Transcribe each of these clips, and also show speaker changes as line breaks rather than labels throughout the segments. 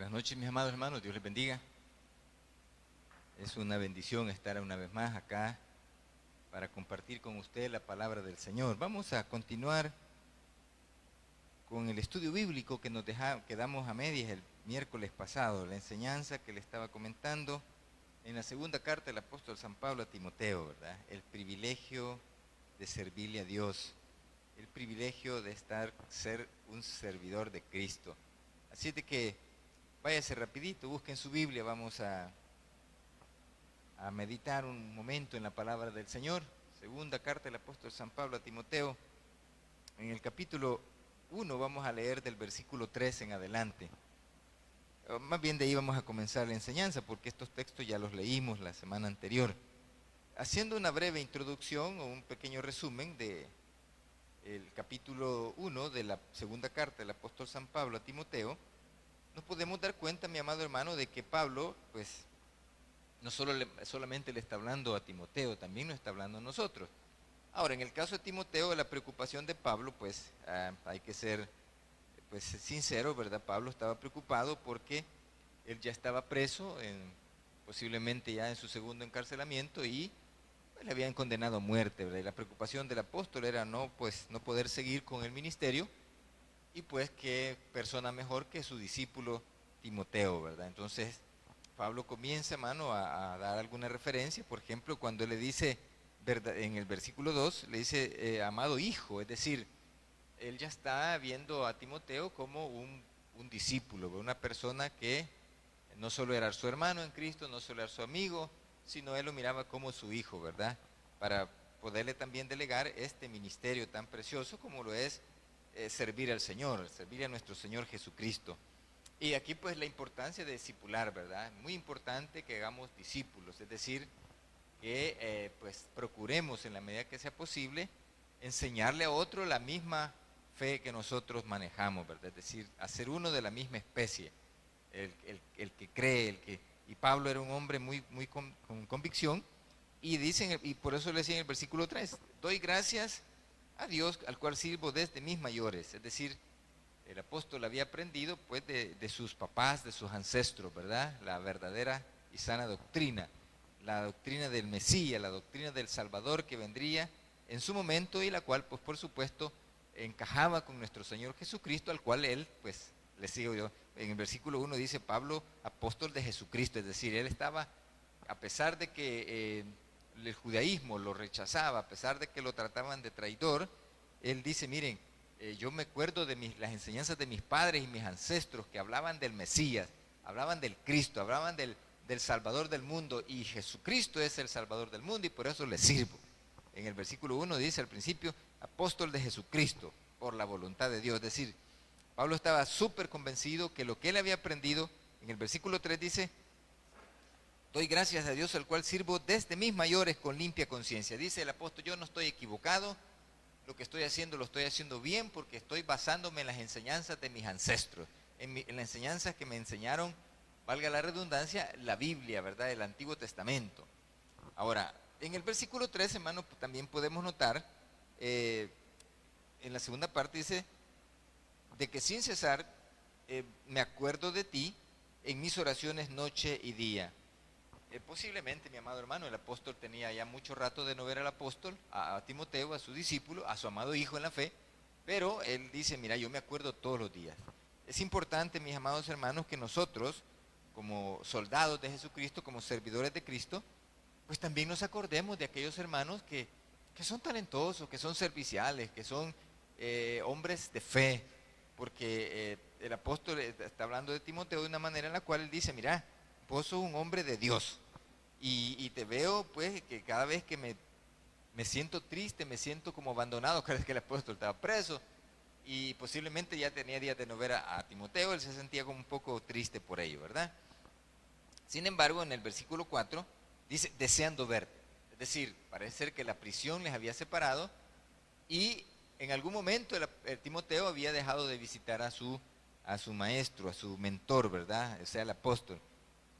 Buenas noches, mis amados hermanos, Dios les bendiga. Es una bendición estar una vez más acá para compartir con usted la palabra del Señor. Vamos a continuar con el estudio bíblico que quedamos a medias el miércoles pasado, la enseñanza que le estaba comentando en la segunda carta del apóstol San Pablo a Timoteo, ¿verdad? El privilegio de servirle a Dios, el privilegio de ser un servidor de Cristo. Así de que váyase rapidito, busquen su Biblia, vamos a meditar un momento en la palabra del Señor. Segunda carta del apóstol San Pablo a Timoteo. En el capítulo 1 vamos a leer del versículo 3 en adelante. Más bien de ahí vamos a comenzar la enseñanza, porque estos textos ya los leímos la semana anterior. Haciendo una breve introducción o un pequeño resumen de el capítulo 1 de la segunda carta del apóstol San Pablo a Timoteo, nos podemos dar cuenta, mi amado hermano, de que Pablo, pues, no solamente le está hablando a Timoteo, también nos está hablando a nosotros. Ahora, en el caso de Timoteo, la preocupación de Pablo, pues, hay que ser, pues, sincero, ¿verdad? Pablo estaba preocupado porque él ya estaba preso, posiblemente ya en su segundo encarcelamiento, y pues, le habían condenado a muerte, ¿verdad? Y la preocupación del apóstol era no poder seguir con el ministerio. Y pues qué persona mejor que su discípulo Timoteo, ¿verdad? Entonces Pablo comienza, hermano, a dar alguna referencia. Por ejemplo, cuando le dice, ¿verdad? En el versículo 2, le dice, amado hijo, es decir, él ya está viendo a Timoteo como un discípulo, una persona que no solo era su hermano en Cristo, no solo era su amigo, sino él lo miraba como su hijo, ¿verdad? Para poderle también delegar este ministerio tan precioso como lo es servir al Señor, servir a nuestro Señor Jesucristo. Y aquí pues la importancia de discipular, ¿verdad? Muy importante que hagamos discípulos, es decir, que pues procuremos en la medida que sea posible enseñarle a otro la misma fe que nosotros manejamos, ¿verdad? Es decir, hacer uno de la misma especie, el que cree, y Pablo era un hombre muy con convicción, y dicen, y por eso le decía en el versículo 3, doy gracias a Dios al cual sirvo desde mis mayores, es decir, el apóstol había aprendido pues de sus papás, de sus ancestros, ¿verdad? La verdadera y sana doctrina, la doctrina del Mesías, la doctrina del Salvador que vendría en su momento y la cual pues por supuesto encajaba con nuestro Señor Jesucristo, al cual él pues le sigo yo. En el versículo 1 dice Pablo, apóstol de Jesucristo, es decir, él estaba, a pesar de que el judaísmo lo rechazaba, a pesar de que lo trataban de traidor, él dice, miren, yo me acuerdo de las enseñanzas de mis padres y mis ancestros que hablaban del Mesías, hablaban del Cristo, hablaban del Salvador del mundo, y Jesucristo es el Salvador del mundo y por eso le sirvo. En el versículo 1 dice al principio, apóstol de Jesucristo, por la voluntad de Dios. Es decir, Pablo estaba súper convencido que lo que él había aprendido, en el versículo 3 dice, doy gracias a Dios al cual sirvo desde mis mayores con limpia conciencia. Dice el apóstol, yo no estoy equivocado, lo que estoy haciendo lo estoy haciendo bien porque estoy basándome en las enseñanzas de mis ancestros, en las enseñanzas que me enseñaron, valga la redundancia, la Biblia, ¿verdad? El Antiguo Testamento. Ahora, en el versículo 3, hermano, también podemos notar, en la segunda parte dice, de que sin cesar me acuerdo de ti en mis oraciones noche y día. Posiblemente, mi amado hermano, el apóstol tenía ya mucho rato de no ver al apóstol, a Timoteo, a su discípulo, a su amado hijo en la fe, pero él dice, mira, yo me acuerdo todos los días. Es importante, mis amados hermanos, que nosotros, como soldados de Jesucristo, como servidores de Cristo, pues también nos acordemos de aquellos hermanos que son talentosos, que son serviciales, que son hombres de fe, porque el apóstol está hablando de Timoteo de una manera en la cual él dice, mira, vos sos un hombre de Dios, y te veo pues que cada vez que me siento triste, me siento como abandonado, cada vez que el apóstol estaba preso, y posiblemente ya tenía días de no ver a Timoteo, él se sentía como un poco triste por ello, ¿verdad? Sin embargo, en el versículo 4 dice, deseando verte, es decir, parece ser que la prisión les había separado, y en algún momento el Timoteo había dejado de visitar a su maestro, a su mentor, ¿verdad? O sea, el apóstol,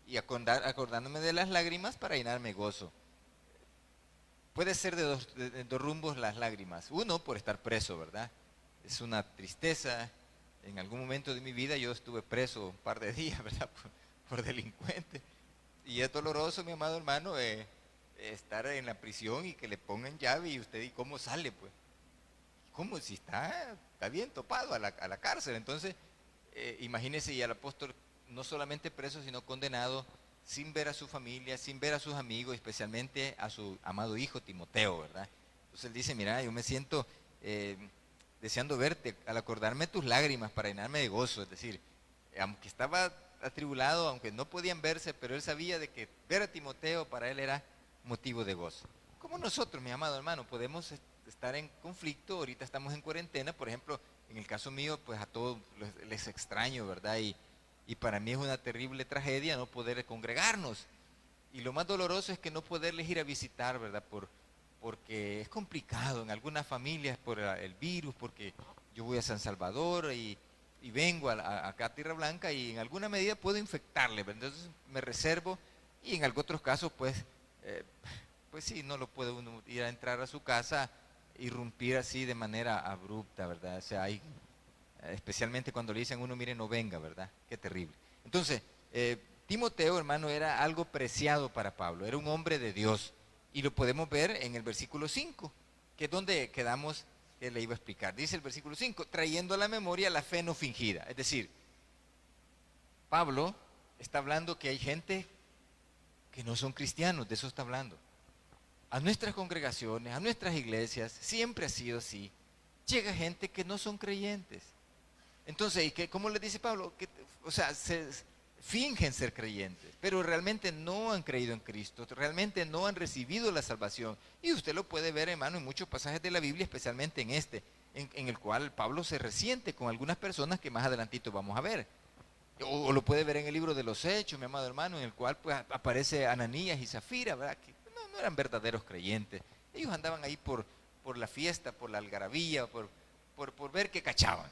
y acordándome de las lágrimas para llenarme gozo. Puede ser de dos rumbos las lágrimas. Uno, por estar preso, ¿verdad? Es una tristeza, En algún momento de mi vida yo estuve preso un par de días, ¿verdad? Por delincuente. Y es doloroso, mi amado hermano, estar en la prisión y que le pongan llave y usted, ¿y cómo sale, pues? ¿Cómo? Si está bien topado a la cárcel. Entonces, imagínese, y al apóstol no solamente preso, sino condenado, sin ver a su familia, sin ver a sus amigos, especialmente a su amado hijo Timoteo, ¿verdad? Entonces él dice, mira, yo me siento deseando verte, al acordarme tus lágrimas para llenarme de gozo. Es decir, aunque estaba atribulado, aunque no podían verse, pero él sabía de que ver a Timoteo para él era motivo de gozo. Como nosotros, mi amado hermano, podemos estar en conflicto, ahorita estamos en cuarentena, por ejemplo, en el caso mío, pues a todos les extraño, ¿verdad? Y para mí es una terrible tragedia no poder congregarnos. Y lo más doloroso es que no poderles ir a visitar, ¿verdad? Porque es complicado en algunas familias por el virus, porque yo voy a San Salvador y vengo acá a Tierra Blanca y en alguna medida puedo infectarle, ¿verdad? Entonces me reservo y en algunos otros casos, pues sí, no lo puede uno ir a entrar a su casa, irrumpir así de manera abrupta, ¿verdad? O sea, especialmente cuando le dicen a uno, mire, no venga, ¿verdad? Qué terrible. Entonces, Timoteo, hermano, era algo preciado para Pablo, era un hombre de Dios. Y lo podemos ver en el versículo 5, que es donde quedamos, que le iba a explicar. Dice el versículo 5, trayendo a la memoria la fe no fingida. Es decir, Pablo está hablando que hay gente que no son cristianos, de eso está hablando. A nuestras congregaciones, a nuestras iglesias, siempre ha sido así. Llega gente que no son creyentes. Entonces, ¿cómo le dice Pablo? O sea, fingen ser creyentes, pero realmente no han creído en Cristo, realmente no han recibido la salvación. Y usted lo puede ver, hermano, en muchos pasajes de la Biblia, especialmente en este, en el cual Pablo se resiente con algunas personas que más adelantito vamos a ver. O lo puede ver en el libro de los Hechos, mi amado hermano, en el cual pues aparece Ananías y Zafira, ¿verdad? Que no eran verdaderos creyentes. Ellos andaban ahí por la fiesta, por la algarabía, por ver qué cachaban.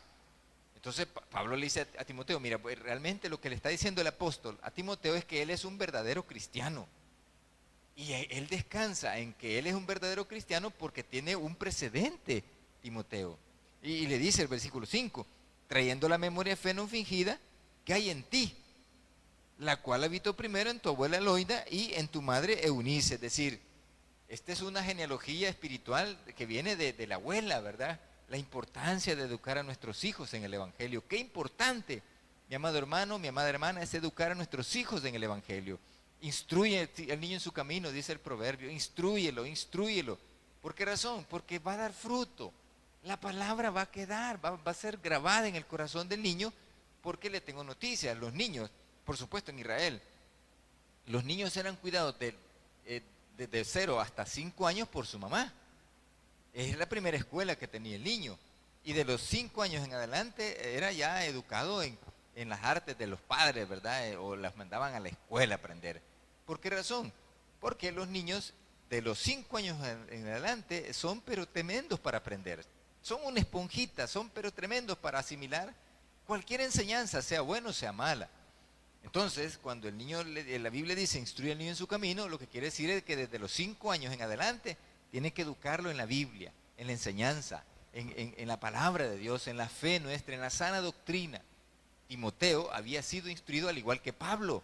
Entonces Pablo le dice a Timoteo, mira, pues realmente lo que le está diciendo el apóstol a Timoteo es que él es un verdadero cristiano. Y él descansa en que él es un verdadero cristiano porque tiene un precedente, Timoteo. Y le dice el versículo 5, trayendo la memoria fe no fingida que hay en ti, la cual habitó primero en tu abuela Loida y en tu madre Eunice. Es decir, esta es una genealogía espiritual que viene de la abuela, ¿verdad? La importancia de educar a nuestros hijos en el Evangelio. Qué importante, mi amado hermano, mi amada hermana, es educar a nuestros hijos en el Evangelio. Instruye al niño en su camino, dice el proverbio, instrúyelo, instrúyelo. ¿Por qué razón? Porque va a dar fruto. La palabra va a quedar, va a ser grabada en el corazón del niño, porque le tengo noticias. Los niños, por supuesto en Israel, los niños eran cuidados desde 0 hasta 5 años por su mamá. Es la primera escuela que tenía el niño. Y de los 5 años en adelante era ya educado en las artes de los padres, ¿verdad? O las mandaban a la escuela a aprender. ¿Por qué razón? Porque los niños de los 5 años en adelante son pero tremendos para aprender. Son una esponjita, son pero tremendos para asimilar cualquier enseñanza, sea buena o sea mala. Entonces, cuando el niño, la Biblia dice, instruye al niño en su camino, lo que quiere decir es que desde los 5 años en adelante, tiene que educarlo en la Biblia, en la enseñanza, en la palabra de Dios, en la fe nuestra, en la sana doctrina. Timoteo había sido instruido al igual que Pablo.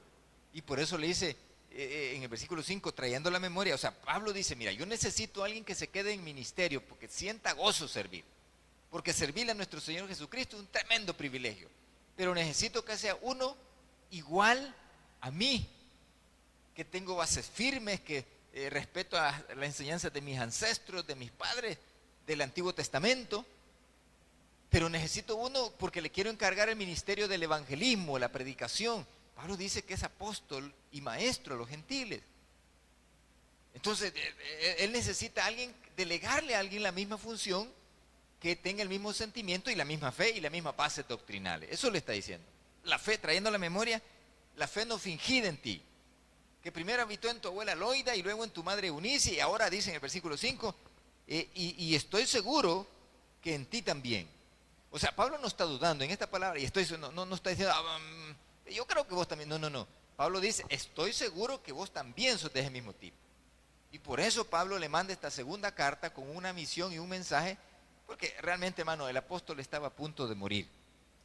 Y por eso le dice en el versículo 5, trayendo la memoria, o sea, Pablo dice, mira, yo necesito a alguien que se quede en ministerio porque sienta gozo servir. Porque servirle a nuestro Señor Jesucristo es un tremendo privilegio. Pero necesito que sea uno igual a mí, que tengo bases firmes, que respeto a la enseñanza de mis ancestros, de mis padres, del Antiguo Testamento, pero necesito uno porque le quiero encargar el ministerio del evangelismo, la predicación. Pablo dice que es apóstol y maestro a los gentiles. Entonces, él necesita a alguien, delegarle a alguien la misma función, que tenga el mismo sentimiento y la misma fe y la misma bases doctrinales. Eso le está diciendo. La fe, trayendo a la memoria, la fe no fingida en ti, que primero habitó en tu abuela Loida y luego en tu madre Eunice, y ahora dice en el versículo 5, y estoy seguro que en ti también. O sea, Pablo no está dudando en esta palabra, y no está diciendo, yo creo que vos también, no. Pablo dice, estoy seguro que vos también sos de ese mismo tipo. Y por eso Pablo le manda esta segunda carta con una misión y un mensaje, porque realmente, hermano, el apóstol estaba a punto de morir.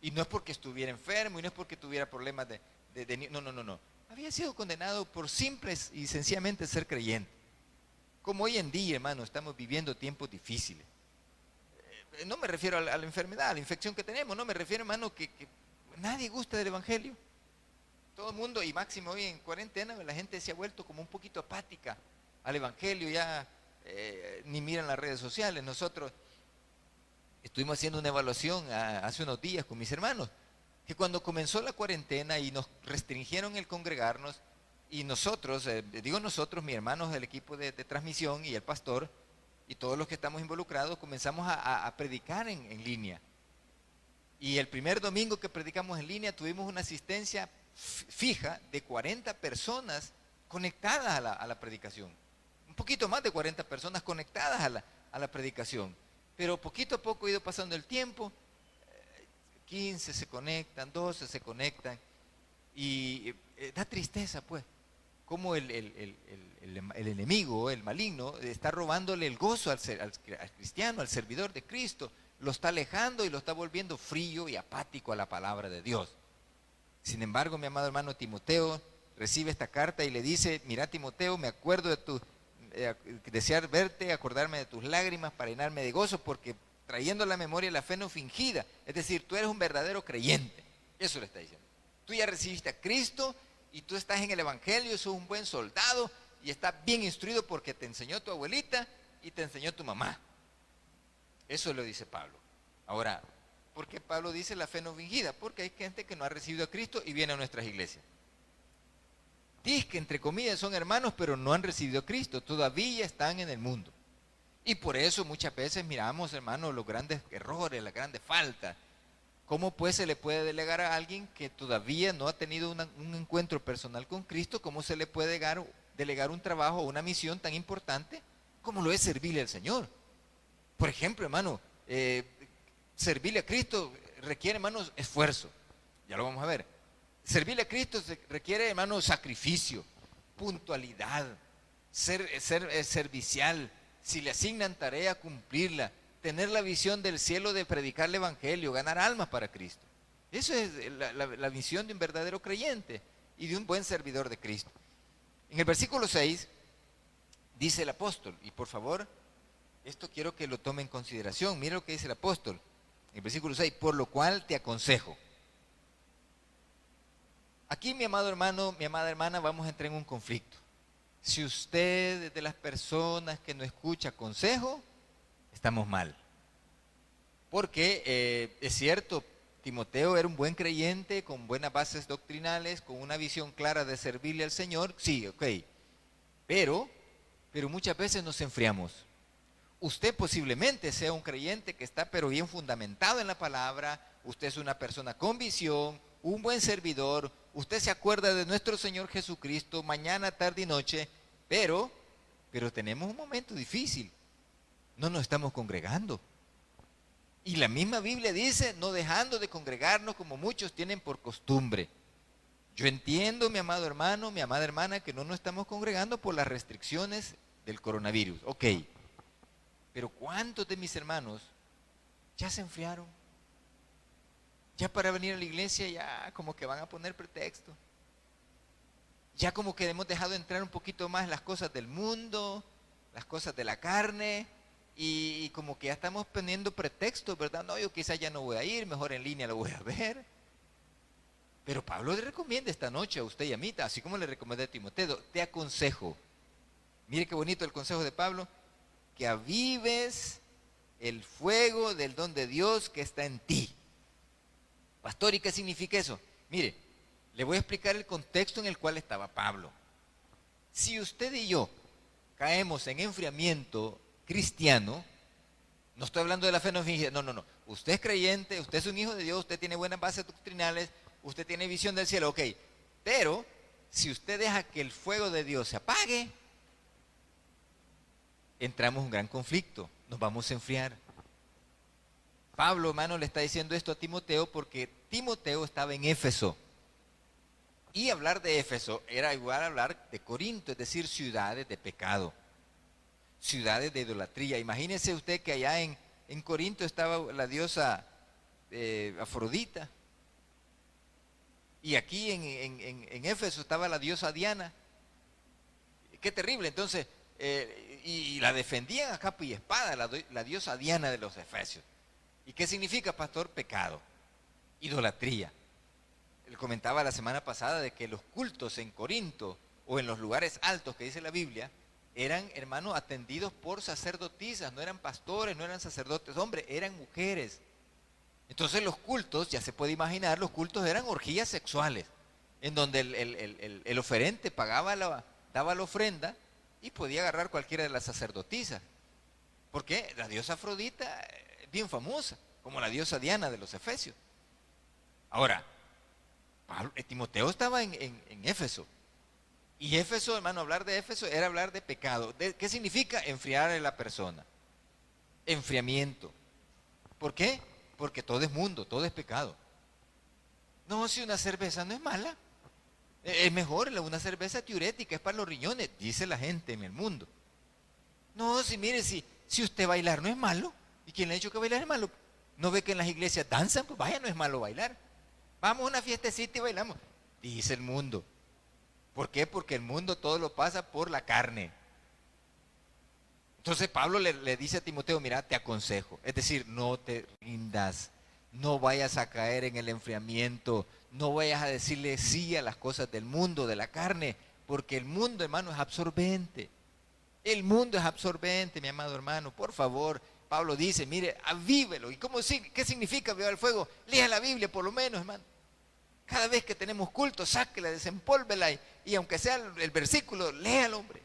Y no es porque estuviera enfermo, y no es porque tuviera problemas no. Había sido condenado por simples y sencillamente ser creyente. Como hoy en día, hermano, estamos viviendo tiempos difíciles. No me refiero a la enfermedad, a la infección que tenemos, no me refiero, hermano, que nadie gusta del Evangelio. Todo el mundo, y máximo hoy en cuarentena, la gente se ha vuelto como un poquito apática al Evangelio, ya ni miran las redes sociales. Nosotros estuvimos haciendo una evaluación hace unos días con mis hermanos, que cuando comenzó la cuarentena y nos restringieron el congregarnos, y nosotros, digo nosotros, mis hermanos del equipo de transmisión y el pastor, y todos los que estamos involucrados, comenzamos a predicar en línea. Y el primer domingo que predicamos en línea tuvimos una asistencia fija de 40 personas conectadas a la predicación. Un poquito más de 40 personas conectadas a la predicación. Pero poquito a poco ha ido pasando el tiempo, 15 se conectan, 12 se conectan, y da tristeza, pues, cómo el enemigo, el maligno, está robándole el gozo al cristiano, al servidor de Cristo, lo está alejando y lo está volviendo frío y apático a la palabra de Dios. Sin embargo, mi amado hermano Timoteo recibe esta carta y le dice: mira, Timoteo, me acuerdo de tu desear verte, acordarme de tus lágrimas para llenarme de gozo, porque trayendo a la memoria la fe no fingida, es decir, tú eres un verdadero creyente. Eso le está diciendo. Tú ya recibiste a Cristo y tú estás en el Evangelio, sos un buen soldado y estás bien instruido porque te enseñó tu abuelita y te enseñó tu mamá. Eso lo dice Pablo. Ahora, ¿por qué Pablo dice la fe no fingida? Porque hay gente que no ha recibido a Cristo y viene a nuestras iglesias. Dice que entre comillas son hermanos, pero no han recibido a Cristo, todavía están en el mundo. Y por eso muchas veces miramos, hermanos, los grandes errores, las grandes faltas. ¿Cómo pues se le puede delegar a alguien que todavía no ha tenido un encuentro personal con Cristo? ¿Cómo se le puede delegar un trabajo o una misión tan importante como lo es servirle al Señor? Por ejemplo, hermano, servirle a Cristo requiere, hermanos, esfuerzo. Ya lo vamos a ver. Servirle a Cristo requiere, hermanos, sacrificio, puntualidad, ser servicial. Si le asignan tarea, cumplirla. Tener la visión del cielo de predicar el Evangelio, ganar almas para Cristo. Eso es la visión de un verdadero creyente y de un buen servidor de Cristo. En el versículo 6 dice el apóstol, y por favor, esto quiero que lo tome en consideración. Mira lo que dice el apóstol. En el versículo 6, por lo cual te aconsejo. Aquí, mi amado hermano, mi amada hermana, vamos a entrar en un conflicto. Si usted es de las personas que no escucha consejo, estamos mal. Porque es cierto, Timoteo era un buen creyente, con buenas bases doctrinales, con una visión clara de servirle al Señor. Sí, ok. Pero muchas veces nos enfriamos. Usted posiblemente sea un creyente que está pero bien fundamentado en la palabra. Usted es una persona con visión, un buen servidor. Usted se acuerda de nuestro Señor Jesucristo mañana, tarde y noche. Pero tenemos un momento difícil. No nos estamos congregando. Y la misma Biblia dice, no dejando de congregarnos como muchos tienen por costumbre. Yo entiendo, mi amado hermano, mi amada hermana, que no nos estamos congregando por las restricciones del coronavirus. Ok. Pero ¿cuántos de mis hermanos ya se enfriaron? Ya para venir a la iglesia ya como que van a poner pretexto. Ya como que hemos dejado entrar un poquito más las cosas del mundo, las cosas de la carne. Y como que ya estamos poniendo pretextos, ¿verdad? No, yo quizás ya no voy a ir, mejor en línea lo voy a ver. Pero Pablo le recomienda esta noche a usted y a mí, así como le recomendé a Timoteo, te aconsejo. Mire qué bonito el consejo de Pablo, que avives el fuego del don de Dios que está en ti. Pastor, ¿y qué significa eso? Mire, le voy a explicar el contexto en el cual estaba Pablo. Si usted y yo caemos en enfriamiento cristiano, no estoy hablando de la fe no fingida, no. Usted es creyente, usted es un hijo de Dios, usted tiene buenas bases doctrinales, usted tiene visión del cielo, ok. Pero si usted deja que el fuego de Dios se apague, entramos en un gran conflicto, nos vamos a enfriar. Pablo, hermano, le está diciendo esto a Timoteo porque Timoteo estaba en Éfeso. Y hablar de Éfeso era igual a hablar de Corinto, es decir, ciudades de pecado, ciudades de idolatría. Imagínese usted que allá en Corinto estaba la diosa Afrodita. Y aquí en Éfeso estaba la diosa Diana. Qué terrible. Entonces, y la defendían a capa y espada, la diosa Diana de los Efesios. ¿Y qué significa, pastor? Pecado, idolatría. Él comentaba la semana pasada de que los cultos en Corinto o en los lugares altos que dice la Biblia eran, hermanos, atendidos por sacerdotisas, no eran pastores, no eran sacerdotes, hombre, eran mujeres. Entonces los cultos, ya se puede imaginar, los cultos eran orgías sexuales, en donde el oferente daba la ofrenda y podía agarrar cualquiera de las sacerdotisas. Porque la diosa Afrodita es bien famosa, como la diosa Diana de los Efesios. Ahora, Timoteo estaba en Éfeso. Y Éfeso, hermano, hablar de Éfeso era hablar de pecado. ¿Qué significa? Enfriar a la persona. Enfriamiento. ¿Por qué? Porque todo es mundo, todo es pecado. No, si una cerveza no es mala. Es mejor una cerveza diurética, es para los riñones, dice la gente en el mundo. No, si mire, si usted bailar no es malo. ¿Y quién le ha dicho que bailar es malo? ¿No ve que en las iglesias danzan? Pues vaya, no es malo bailar. Vamos a una fiestecita y bailamos. Dice el mundo. ¿Por qué? Porque el mundo todo lo pasa por la carne. Entonces Pablo le dice a Timoteo, mira, te aconsejo. Es decir, no te rindas. No vayas a caer en el enfriamiento. No vayas a decirle sí a las cosas del mundo, de la carne. Porque el mundo, hermano, es absorbente. El mundo es absorbente, mi amado hermano. Por favor, Pablo dice, mire, avívelo. ¿Y qué significa avivar el fuego? Lea la Biblia por lo menos, hermano. Cada vez que tenemos culto, sáquela, desempólvela y aunque sea el versículo, léalo, hombre.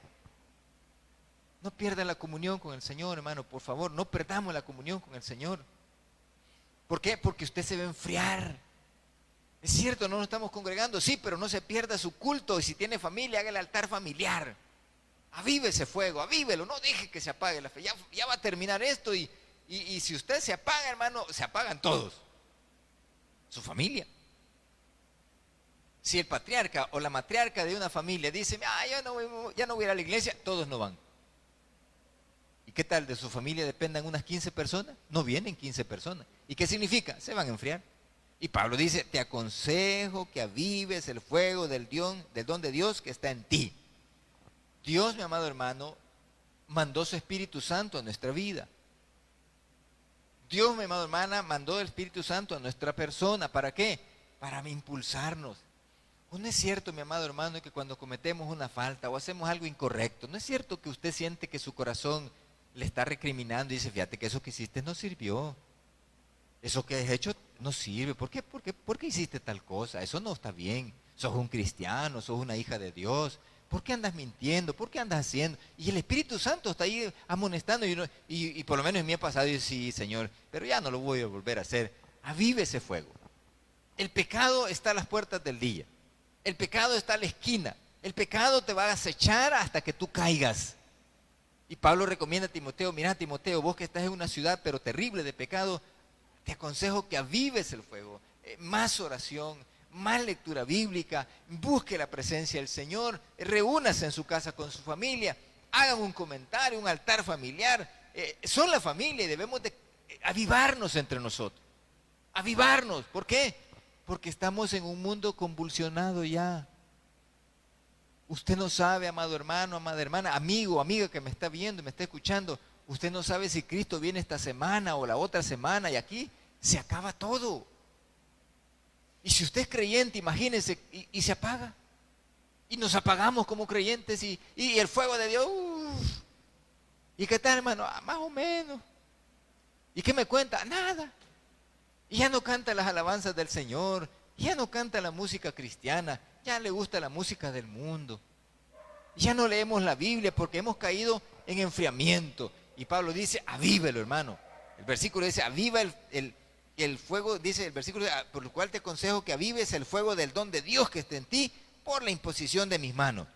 No pierda la comunión con el Señor, hermano, por favor, no perdamos la comunión con el Señor. ¿Por qué? Porque usted se va a enfriar. Es cierto, no nos estamos congregando, sí, pero no se pierda su culto y si tiene familia, haga el altar familiar. Avive ese fuego, avívelo, no deje que se apague la fe. Ya va a terminar esto y si usted se apaga, hermano, se apagan todos. Su familia. Si el patriarca o la matriarca de una familia dice, ya no voy a ir a la iglesia, todos no van. ¿Y qué tal? ¿De su familia dependan unas 15 personas? No vienen 15 personas. ¿Y qué significa? Se van a enfriar. Y Pablo dice, te aconsejo que avives el fuego del don de Dios que está en ti. Dios, mi amado hermano, mandó su Espíritu Santo a nuestra vida. Dios, mi amado hermana, mandó el Espíritu Santo a nuestra persona. ¿Para qué? Para impulsarnos. No es cierto, mi amado hermano, que cuando cometemos una falta o hacemos algo incorrecto, no es cierto que usted siente que su corazón le está recriminando y dice, fíjate que eso que hiciste no sirvió. Eso que has hecho no sirve. ¿Por qué? ¿Por qué hiciste tal cosa? Eso no está bien. Sos un cristiano, sos una hija de Dios. ¿Por qué andas mintiendo? ¿Por qué andas haciendo? Y el Espíritu Santo está ahí amonestando y por lo menos en mí ha pasado y sí, Señor, pero ya no lo voy a volver a hacer. Avive ese fuego. El pecado está a las puertas del día. El pecado está a la esquina. El pecado te va a acechar hasta que tú caigas. Y Pablo recomienda a Timoteo, mira Timoteo, vos que estás en una ciudad pero terrible de pecado, te aconsejo que avives el fuego. Más oración, más lectura bíblica, busque la presencia del Señor, reúnase en su casa con su familia, hagan un comentario, un altar familiar. Son la familia y debemos de avivarnos entre nosotros. Avivarnos. ¿Por qué? Porque estamos en un mundo convulsionado ya. Usted no sabe, amado hermano, amada hermana, amigo, amiga que me está viendo, me está escuchando. Usted no sabe si Cristo viene esta semana o la otra semana y aquí se acaba todo. Y si usted es creyente, imagínese, y se apaga. Y nos apagamos como creyentes y el fuego de Dios. ¿Y qué tal, hermano? Más o menos. ¿Y qué me cuenta? Nada. Y ya no canta las alabanzas del Señor, ya no canta la música cristiana, ya le gusta la música del mundo. Ya no leemos la Biblia porque hemos caído en enfriamiento. Y Pablo dice, avívelo, hermano. El versículo dice, aviva el fuego, dice el versículo, por lo cual te aconsejo que avives el fuego del don de Dios que está en ti por la imposición de mis manos.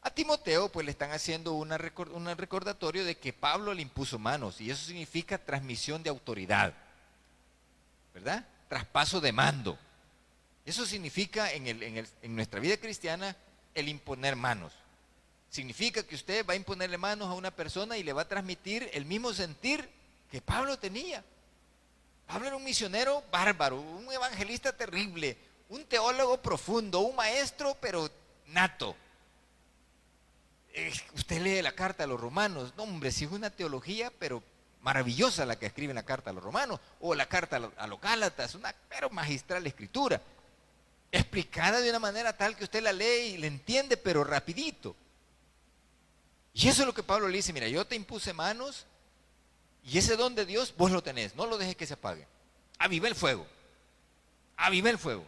A Timoteo pues le están haciendo un recordatorio de que Pablo le impuso manos y eso significa transmisión de autoridad. ¿Verdad? Traspaso de mando. Eso significa en nuestra vida cristiana el imponer manos. Significa que usted va a imponerle manos a una persona y le va a transmitir el mismo sentir que Pablo tenía. Pablo era un misionero bárbaro, un evangelista terrible, un teólogo profundo, un maestro pero nato. Usted lee la carta a los romanos, no hombre, si es una teología pero maravillosa la que escribe en la carta a los romanos, o la carta a los Gálatas, una pero magistral escritura, explicada de una manera tal que usted la lee y la entiende pero rapidito. Y eso es lo que Pablo le dice, mira, yo te impuse manos y ese don de Dios vos lo tenés, no lo dejes que se apague. Aviva el fuego, aviva el fuego.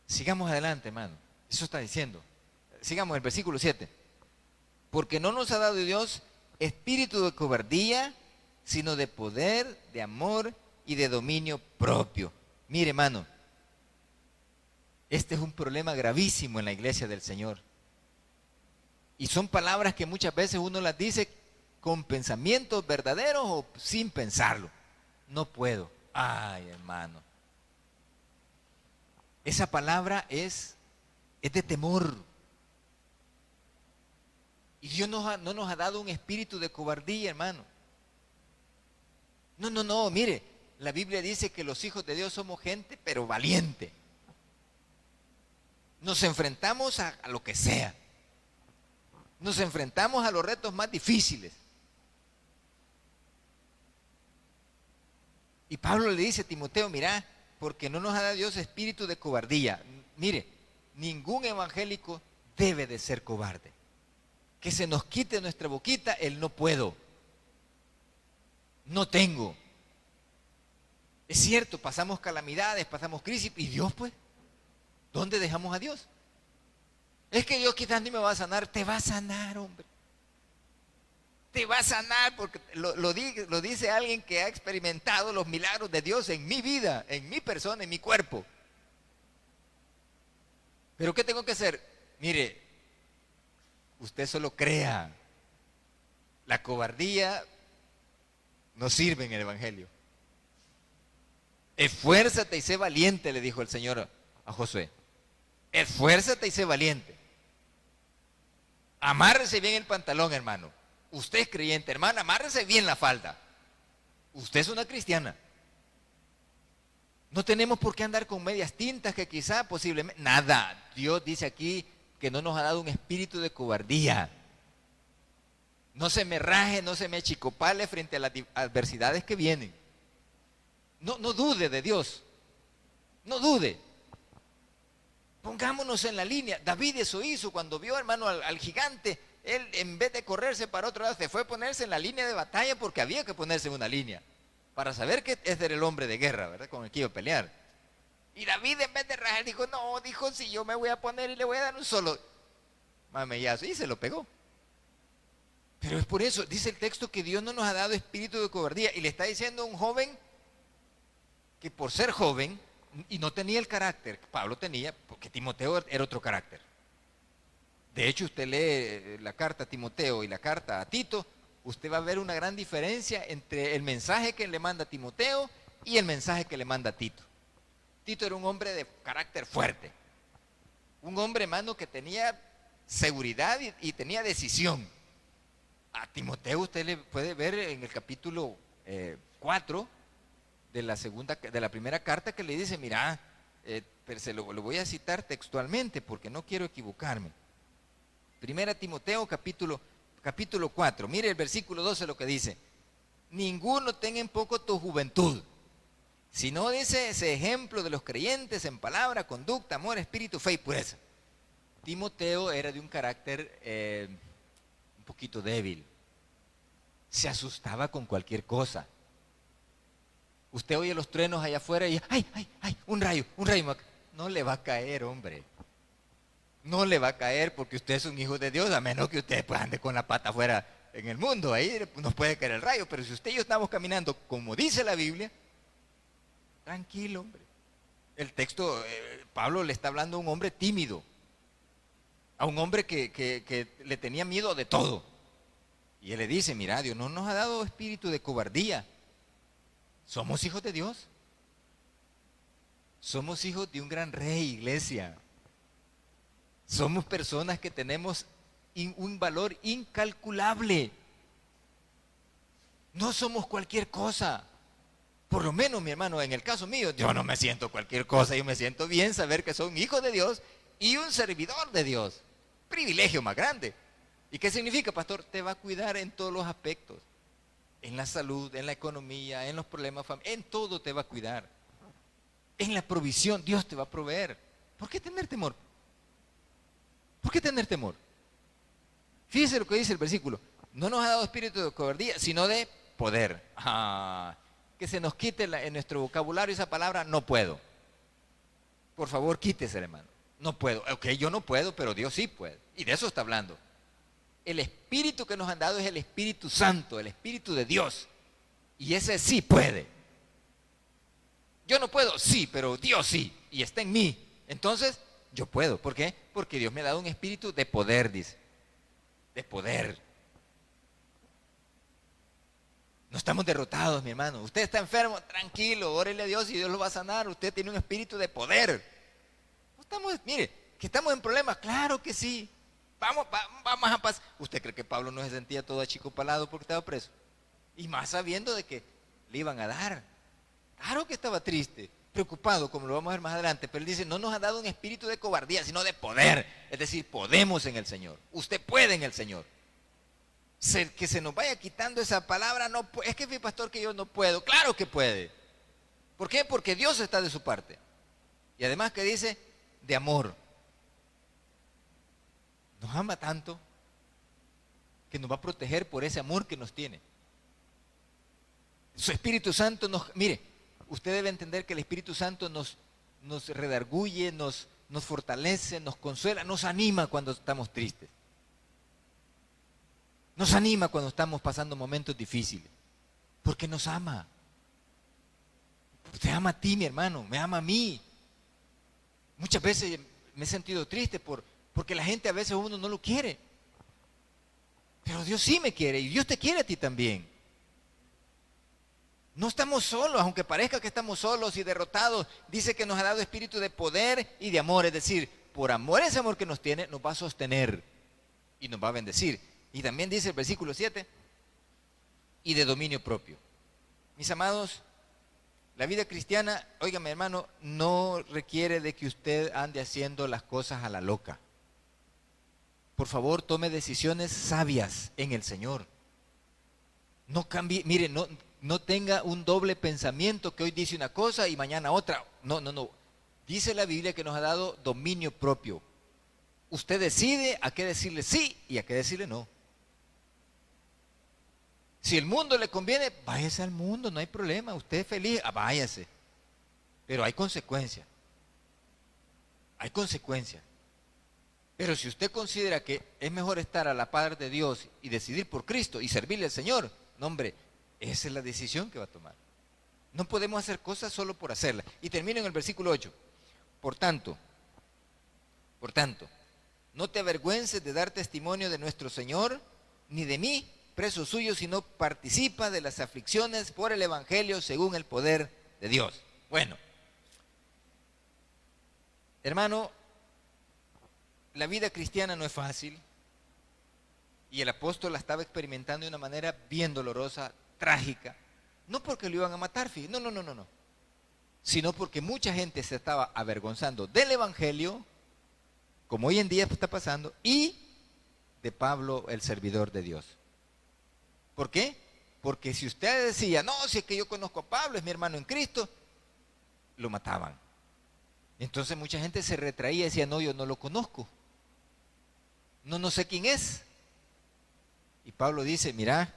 Sigamos adelante, hermano, eso está diciendo. Sigamos el versículo 7. Porque no nos ha dado Dios espíritu de cobardía, sino de poder, de amor y de dominio propio. Mire, hermano, este es un problema gravísimo en la iglesia del Señor. Y son palabras que muchas veces uno las dice con pensamientos verdaderos o sin pensarlo. No puedo. Ay, hermano. Esa palabra es de temor. Y Dios no nos ha dado un espíritu de cobardía, hermano. No, mire, la Biblia dice que los hijos de Dios somos gente, pero valiente. Nos enfrentamos a lo que sea. Nos enfrentamos a los retos más difíciles. Y Pablo le dice a Timoteo, mira, porque no nos ha dado Dios espíritu de cobardía. Mire, ningún evangélico debe de ser cobarde. Que se nos quite nuestra boquita el no puedo, no tengo. Es cierto, pasamos calamidades, pasamos crisis, y Dios pues, ¿dónde dejamos a Dios? Es que Dios quizás ni me va a sanar. Te va a sanar, hombre. Te va a sanar porque lo dice alguien que ha experimentado los milagros de Dios en mi vida, en mi persona, en mi cuerpo. ¿Pero qué tengo que hacer? Mire, usted solo crea. La cobardía no sirve en el Evangelio. Esfuérzate y sé valiente, le dijo el Señor a Josué. Esfuérzate y sé valiente. Amárrese bien el pantalón, hermano. Usted es creyente, hermana, amárrese bien la falda. Usted es una cristiana. No tenemos por qué andar con medias tintas que quizá posiblemente... Nada. Dios dice aquí que no nos ha dado un espíritu de cobardía. No se me raje, no se me achicopale frente a las adversidades que vienen. No dude de Dios. No dude. Pongámonos en la línea. David eso hizo cuando vio, hermano, al gigante. Él, en vez de correrse para otro lado, se fue a ponerse en la línea de batalla porque había que ponerse en una línea para saber que ese era el hombre de guerra, ¿verdad? Con el que iba a pelear. Y David, en vez de rajar, dijo, si yo me voy a poner y le voy a dar un solo mamellazo. Y se lo pegó. Pero es por eso, dice el texto, que Dios no nos ha dado espíritu de cobardía. Y le está diciendo a un joven que por ser joven, y no tenía el carácter que Pablo tenía, porque Timoteo era otro carácter. De hecho, usted lee la carta a Timoteo y la carta a Tito, usted va a ver una gran diferencia entre el mensaje que le manda a Timoteo y el mensaje que le manda a Tito. Tito era un hombre de carácter fuerte, un hombre, hermano, que tenía seguridad y tenía decisión. A Timoteo usted le puede ver en el capítulo 4 de la primera carta, que le dice, mira, pero lo voy a citar textualmente porque no quiero equivocarme. Primera Timoteo capítulo 4, mire el versículo 12 lo que dice: ninguno tenga en poco tu juventud, sino dice ese ejemplo de los creyentes en palabra, conducta, amor, espíritu, fe y pureza. Timoteo era de un carácter un poquito débil, se asustaba con cualquier cosa. Usted oye los truenos allá afuera y ¡ay! Un rayo. No le va a caer, hombre. No le va a caer porque usted es un hijo de Dios, a menos que usted pues ande con la pata afuera en el mundo. Ahí nos puede caer el rayo, pero si usted y yo estamos caminando como dice la Biblia, tranquilo, hombre. El texto, Pablo le está hablando a un hombre tímido, a un hombre que le tenía miedo de todo. Y él le dice, mira, Dios no nos ha dado espíritu de cobardía. Somos hijos de Dios. Somos hijos de un gran rey, iglesia. Somos personas que tenemos un valor incalculable. No somos cualquier cosa. Por lo menos, mi hermano, en el caso mío, yo no me siento cualquier cosa, yo me siento bien saber que soy un hijo de Dios y un servidor de Dios. Privilegio más grande. ¿Y qué significa, pastor? Te va a cuidar en todos los aspectos. En la salud, en la economía, en los problemas familiares, en todo te va a cuidar. En la provisión, Dios te va a proveer. ¿Por qué tener temor? ¿Por qué tener temor? Fíjese lo que dice el versículo. No nos ha dado espíritu de cobardía, sino de poder. Que se nos quite en nuestro vocabulario esa palabra no puedo. Por favor, quítese, hermano. No puedo. Ok, yo no puedo, pero Dios sí puede. Y de eso está hablando. El espíritu que nos han dado es el Espíritu Santo, el Espíritu de Dios. Y ese sí puede. Yo no puedo, sí, pero Dios sí. Y está en mí. Entonces, yo puedo. ¿Por qué? Porque Dios me ha dado un espíritu de poder, dice. De poder. No estamos derrotados, mi hermano. Usted está enfermo, tranquilo, órele a Dios y Dios lo va a sanar. Usted tiene un espíritu de poder. No estamos, mire, que estamos en problemas, claro que sí. Vamos a paz. ¿Usted cree que Pablo no se sentía todo achicopalado porque estaba preso? Y más sabiendo de que le iban a dar. Claro que estaba triste, preocupado, como lo vamos a ver más adelante. Pero él dice, no nos ha dado un espíritu de cobardía, sino de poder. Es decir, podemos en el Señor. Usted puede en el Señor. Que se nos vaya quitando esa palabra, no, es que mi pastor que yo no puedo. Claro que puede. ¿Por qué? Porque Dios está de su parte. Y además que dice, de amor. Nos ama tanto que nos va a proteger por ese amor que nos tiene. Su Espíritu Santo mire, usted debe entender que el Espíritu Santo nos redarguye, nos fortalece, nos consuela, nos anima cuando estamos tristes. Nos anima cuando estamos pasando momentos difíciles, porque nos ama. Te ama a ti, mi hermano, me ama a mí. Muchas veces me he sentido triste porque la gente a veces uno no lo quiere. Pero Dios sí me quiere y Dios te quiere a ti también. No estamos solos, aunque parezca que estamos solos y derrotados. Dice que nos ha dado espíritu de poder y de amor. Es decir, por amor, ese amor que nos tiene, nos va a sostener y nos va a bendecir. Y también dice el versículo 7, y de dominio propio. Mis amados, la vida cristiana, óigame hermano, no requiere de que usted ande haciendo las cosas a la loca. Por favor, tome decisiones sabias en el Señor. No cambie, mire, no tenga un doble pensamiento que hoy dice una cosa y mañana otra. No. Dice la Biblia que nos ha dado dominio propio. Usted decide a qué decirle sí y a qué decirle no. Si el mundo le conviene, váyase al mundo, no hay problema. Usted es feliz, váyase. Pero hay consecuencias. Hay consecuencias. Pero si usted considera que es mejor estar a la par de Dios y decidir por Cristo y servirle al Señor, no hombre, esa es la decisión que va a tomar. No podemos hacer cosas solo por hacerlas. Y termino en el versículo 8. Por tanto, no te avergüences de dar testimonio de nuestro Señor, ni de mí, preso suyo, sino participa de las aflicciones por el Evangelio según el poder de Dios. Bueno, hermano, la vida cristiana no es fácil y el apóstol la estaba experimentando de una manera bien dolorosa, trágica. No porque lo iban a matar, fíjate, no. Sino porque mucha gente se estaba avergonzando del Evangelio, como hoy en día está pasando, y de Pablo, el servidor de Dios. ¿Por qué? Porque si usted decía, no, si es que yo conozco a Pablo, es mi hermano en Cristo, lo mataban. Entonces mucha gente se retraía y decía, no, yo no lo conozco. No sé quién es. Y Pablo dice, mira,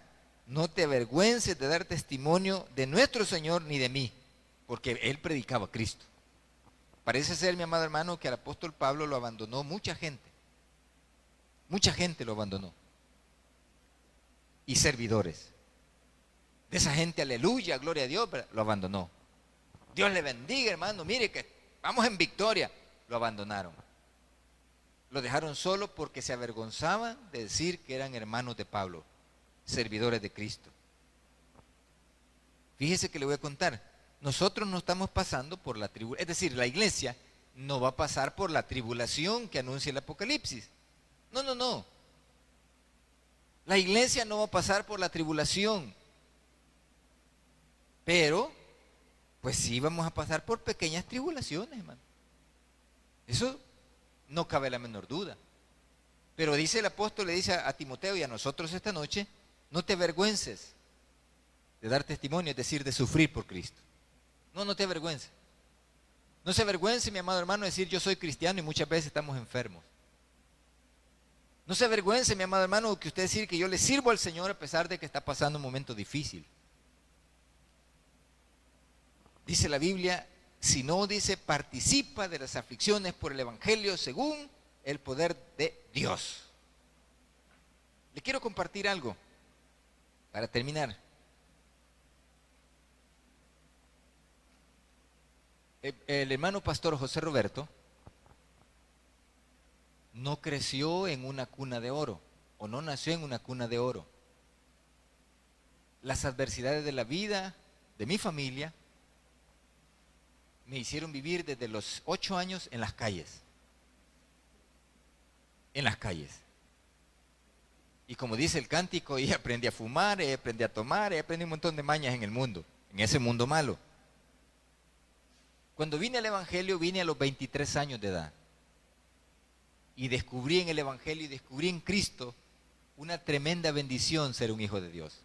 no te avergüences de dar testimonio de nuestro Señor ni de mí, porque él predicaba a Cristo. Parece ser, mi amado hermano, que al apóstol Pablo lo abandonó mucha gente. Mucha gente lo abandonó. Y servidores. De esa gente, aleluya, gloria a Dios, pero lo abandonó. Dios le bendiga, hermano, mire que vamos en victoria. Lo abandonaron. Lo dejaron solo porque se avergonzaban de decir que eran hermanos de Pablo, servidores de Cristo. Fíjese que le voy a contar. Nosotros no estamos pasando por la tribulación, es decir, la iglesia no va a pasar por la tribulación que anuncia el Apocalipsis. No. La iglesia no va a pasar por la tribulación, pero Pues sí, vamos a pasar por pequeñas tribulaciones, hermano. Eso no cabe la menor duda. Pero dice el apóstol, le dice a Timoteo y a nosotros esta noche, no te avergüences de dar testimonio, es decir, de sufrir por Cristo. No te avergüences. No se avergüence, mi amado hermano, de decir yo soy cristiano y muchas veces estamos enfermos. No se avergüence, mi amado hermano, que usted decir que yo le sirvo al Señor a pesar de que está pasando un momento difícil. Dice la Biblia, si no, dice, participa de las aflicciones por el Evangelio según el poder de Dios. Le quiero compartir algo para terminar. El hermano pastor José Roberto no creció en una cuna de oro, o no nació en una cuna de oro. Las adversidades de la vida, de mi familia, me hicieron vivir desde los 8 años en las calles. En las calles. Y como dice el cántico, y aprendí a fumar, aprendí a tomar, aprendí un montón de mañas en el mundo, en ese mundo malo. Cuando vine al Evangelio, vine a los 23 años de edad. Y descubrí en el Evangelio y descubrí en Cristo una tremenda bendición ser un hijo de Dios.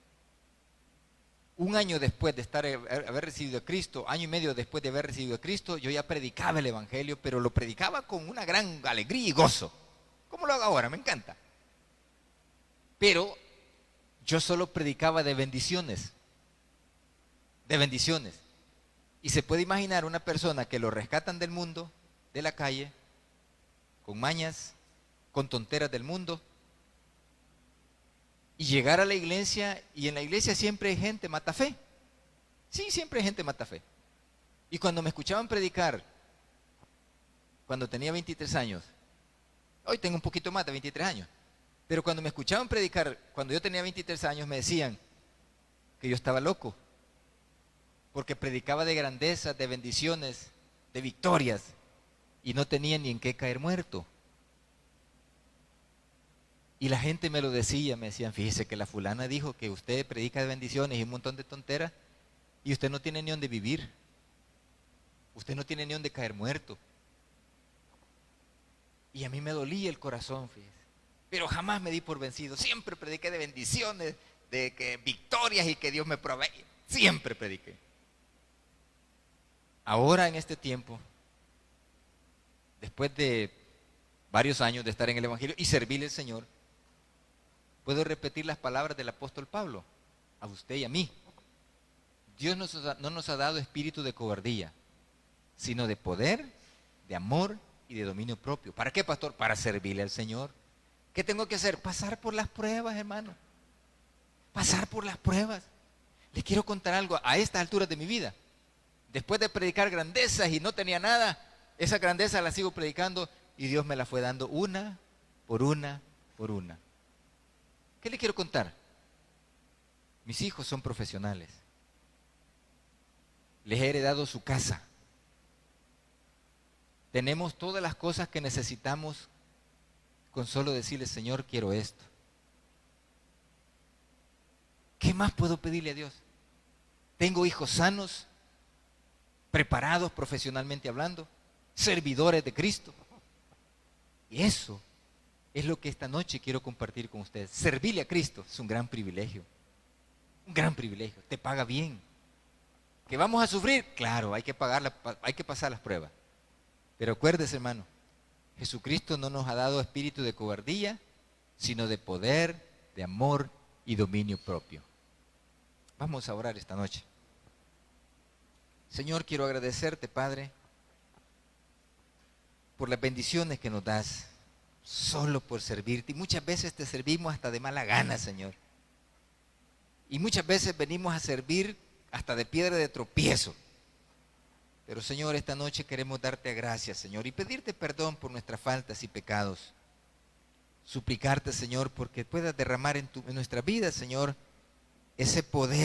Un año después de haber recibido a Cristo, año y medio después de haber recibido a Cristo, yo ya predicaba el Evangelio, pero lo predicaba con una gran alegría y gozo. ¿Cómo lo hago ahora? Me encanta. Pero yo solo predicaba de bendiciones. De bendiciones. Y se puede imaginar una persona que lo rescatan del mundo, de la calle, con mañas, con tonteras del mundo, y llegar a la iglesia, y en la iglesia siempre hay gente mata fe. Sí, siempre hay gente mata fe. Y cuando me escuchaban predicar, cuando tenía 23 años, hoy tengo un poquito más de 23 años, pero cuando me escuchaban predicar, cuando yo tenía 23 años, me decían que yo estaba loco, porque predicaba de grandezas, de bendiciones, de victorias, y no tenía ni en qué caer muerto. Y la gente me lo decía, me decían, fíjese que la fulana dijo que usted predica de bendiciones y un montón de tonteras, y usted no tiene ni dónde vivir. Usted no tiene ni dónde caer muerto. Y a mí me dolía el corazón, fíjese. Pero jamás me di por vencido. Siempre prediqué de bendiciones, de que victorias y que Dios me provee. Siempre prediqué. Ahora en este tiempo, después de varios años de estar en el Evangelio y servirle al Señor, puedo repetir las palabras del apóstol Pablo, a usted y a mí. Dios no nos ha dado espíritu de cobardía, sino de poder, de amor y de dominio propio. ¿Para qué, pastor? Para servirle al Señor. ¿Qué tengo que hacer? Pasar por las pruebas, hermano. Pasar por las pruebas. Les quiero contar algo a estas alturas de mi vida. Después de predicar grandezas y no tenía nada, esa grandeza la sigo predicando y Dios me la fue dando una por una por una. ¿Qué le quiero contar? Mis hijos son profesionales. Les he heredado su casa. Tenemos todas las cosas que necesitamos con solo decirle, Señor, quiero esto. ¿Qué más puedo pedirle a Dios? Tengo hijos sanos, preparados profesionalmente hablando, servidores de Cristo. Y eso es lo que esta noche quiero compartir con ustedes. Servirle a Cristo es un gran privilegio. Un gran privilegio. Te paga bien. ¿Que vamos a sufrir? Claro, hay que pasar las pruebas. Pero acuérdese, hermano, Jesucristo no nos ha dado espíritu de cobardía, sino de poder, de amor y dominio propio. Vamos a orar esta noche. Señor, quiero agradecerte, Padre, por las bendiciones que nos das, solo por servirte. Y muchas veces te servimos hasta de mala gana, Señor. Y muchas veces venimos a servir hasta de piedra de tropiezo. Pero, Señor, esta noche queremos darte gracias, Señor, y pedirte perdón por nuestras faltas y pecados. Suplicarte, Señor, porque puedas derramar en nuestra vida, Señor, ese poder